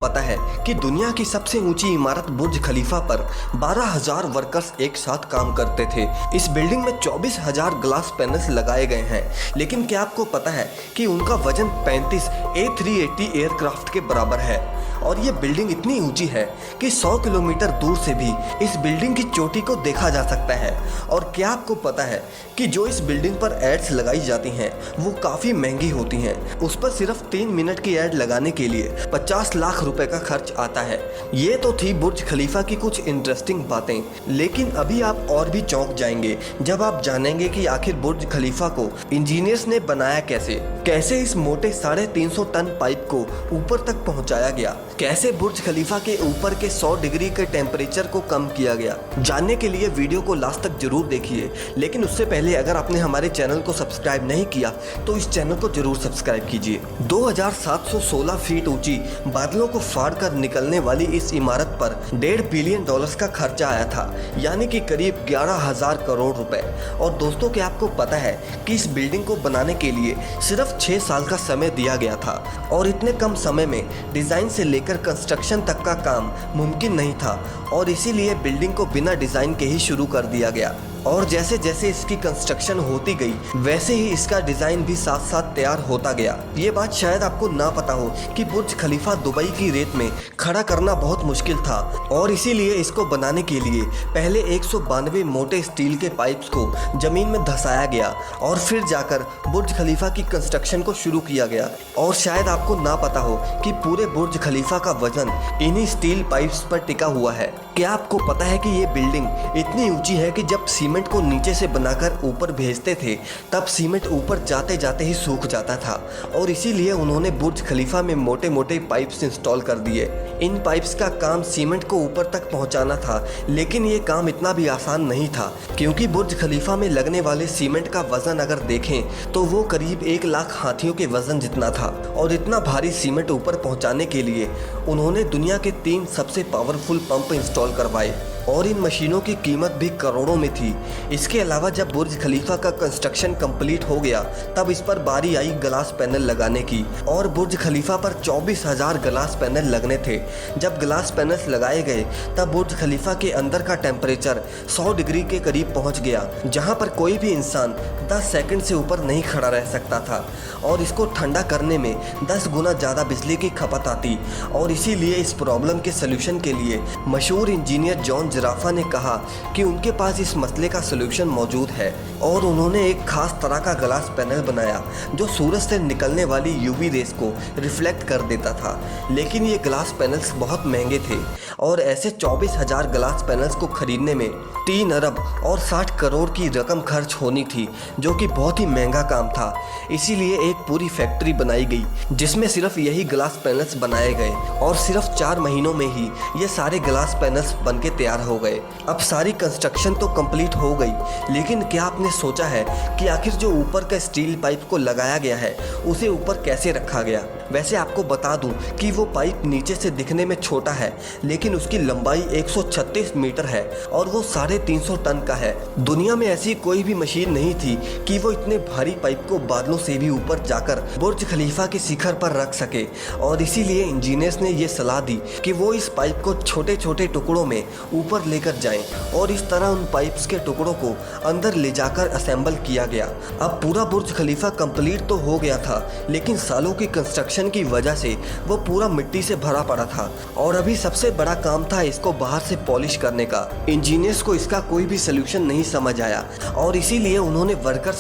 पता है कि दुनिया की सबसे ऊंची इमारत बुर्ज खलीफा पर 12,000 वर्कर्स एक साथ काम करते थे। इस बिल्डिंग में 24,000 ग्लास पैनल्स लगाए गए हैं। लेकिन क्या आपको पता है कि उनका वजन 35 A380 एयरक्राफ्ट के बराबर है। और ये बिल्डिंग इतनी ऊंची है कि 100 किलोमीटर दूर से भी इस बिल्डिंग की चोटी को देखा जा सकता है। और क्या आपको पता है कि जो इस बिल्डिंग पर एड्स लगाई जाती हैं वो काफ़ी महंगी होती हैं। उस पर सिर्फ 3 मिनट की एड लगाने के लिए 50 लाख रुपए का खर्च आता है। ये तो थी बुर्ज खलीफा की कुछ इंटरेस्टिंग बातें, लेकिन अभी आप और भी चौंक जाएंगे जब आप जानेंगे कि आखिर बुर्ज खलीफा को इंजीनियर्स ने बनाया कैसे इस मोटे 350 टन पाइप को ऊपर तक पहुंचाया गया, कैसे बुर्ज खलीफा के ऊपर के 100 डिग्री के टेम्परेचर को कम किया गया। जानने के लिए वीडियो को लास्ट तक जरूर देखिए, लेकिन उससे पहले अगर आपने हमारे चैनल को सब्सक्राइब नहीं किया तो इस चैनल को जरूर सब्सक्राइब कीजिए। 2716 फीट ऊंची बादलों को फाड़ कर निकलने वाली इस इमारत पर $1.5 बिलियन का खर्चा आया था, यानी कि करीब 11,000 करोड़ रुपए। और दोस्तों, क्या आपको पता है कि इस बिल्डिंग को बनाने के लिए सिर्फ 6 साल का समय दिया गया था। और इतने कम समय में डिजाइन से लेकर कंस्ट्रक्शन तक का काम मुमकिन नहीं था, और इसीलिए बिल्डिंग को बिना डिजाइन के ही शुरू कर दिया गया। और जैसे जैसे इसकी कंस्ट्रक्शन होती गई वैसे ही इसका डिज़ाइन भी साथ साथ तैयार होता गया। ये बात शायद आपको ना पता हो कि बुर्ज खलीफा दुबई की रेत में खड़ा करना बहुत मुश्किल था, और इसीलिए इसको बनाने के लिए पहले 192 मोटे स्टील के पाइप्स को जमीन में धंसाया गया और फिर जाकर बुर्ज खलीफा की कंस्ट्रक्शन को शुरू किया गया। और शायद आपको ना पता हो कि पूरे बुर्ज खलीफा का वजन इन्हीं स्टील पाइप्स पर टिका हुआ है। क्या आपको पता है कि ये बिल्डिंग इतनी ऊंची है कि जब सीमेंट को नीचे से बनाकर ऊपर भेजते थे तब सीमेंट ऊपर जाते जाते ही सूख जाता था, और इसीलिए उन्होंने बुर्ज खलीफा में मोटे मोटे पाइप्स इंस्टॉल कर दिए। इन पाइप्स का काम सीमेंट को ऊपर तक पहुंचाना था, लेकिन ये काम इतना भी आसान नहीं था, क्योंकि बुर्ज खलीफा में लगने वाले सीमेंट का वजन अगर देखें तो वो करीब 1 लाख हाथियों के वजन जितना था। और इतना भारी सीमेंट ऊपर पहुंचाने के लिए उन्होंने दुनिया के 3 सबसे पावरफुल पंप इंस्टॉल करवाए, और इन मशीनों की कीमत भी करोड़ों में थी। इसके अलावा जब बुर्ज खलीफा का कंस्ट्रक्शन कंप्लीट हो गया तब इस पर बारी आई ग्लास पैनल लगाने की, और बुर्ज खलीफा पर 24,000 ग्लास पैनल लगने थे। जब ग्लास पैनल्स लगाए गए तब बुर्ज खलीफा के अंदर का टेम्परेचर 100 डिग्री के करीब पहुंच गया, जहां पर कोई भी इंसान 10 सेकंड से ऊपर नहीं खड़ा रह सकता था। और इसको ठंडा करने में 10 गुना ज़्यादा बिजली की खपत आती। और इसीलिए इस प्रॉब्लम के सलूशन के लिए मशहूर इंजीनियर जॉन जिराफा ने कहा कि उनके पास इस मसले का सलूशन मौजूद है, और उन्होंने एक खास तरह का ग्लास पैनल बनाया जो सूरज से निकलने वाली यूवी रेस को रिफ्लेक्ट कर देता था। लेकिन ये ग्लास पैनल्स बहुत महंगे थे, और ऐसे 24,000 ग्लास पैनल्स को खरीदने में 3 अरब और 60 करोड़ की रकम खर्च होनी थी, जो कि बहुत ही महंगा काम था। इसीलिए एक पूरी फैक्ट्री बनाई गई जिसमें सिर्फ यही ग्लास पैनल्स बनाए गए, और सिर्फ 4 महीनों में ही ये सारे ग्लास पैनल्स बन के तैयार हो गए। अब सारी कंस्ट्रक्शन तो कंप्लीट हो गई, लेकिन क्या आपने सोचा है कि आखिर जो ऊपर का स्टील पाइप को लगाया गया है उसे ऊपर कैसे रखा गया? वैसे आपको बता दूं कि वो पाइप नीचे से दिखने में छोटा है, लेकिन उसकी लंबाई 136 मीटर है और वो 350 टन का है। दुनिया में ऐसी कोई भी मशीन नहीं थी कि वो इतने भारी पाइप को बादलों से भी ऊपर जाकर बुर्ज खलीफा के शिखर पर रख सके। और इसीलिए इंजीनियर्स ने ये सलाह दी कि वो इस पाइप को छोटे छोटे टुकड़ों में ऊपर लेकर जाएं, और इस तरह उन पाइप्स के टुकड़ों को अंदर ले जाकर असेंबल किया गया। अब पूरा बुर्ज खलीफा कंप्लीट तो हो गया था, लेकिन सालों की कंस्ट्रक्शन की वजह से वो पूरा मिट्टी से भरा पड़ा था, और अभी सबसे बड़ा काम था इसको बाहर से पॉलिश करने का। इंजीनियर्स को इसका कोई भी सलूशन नहीं समझ आया, और इसीलिए उन्होंने वर्कर्स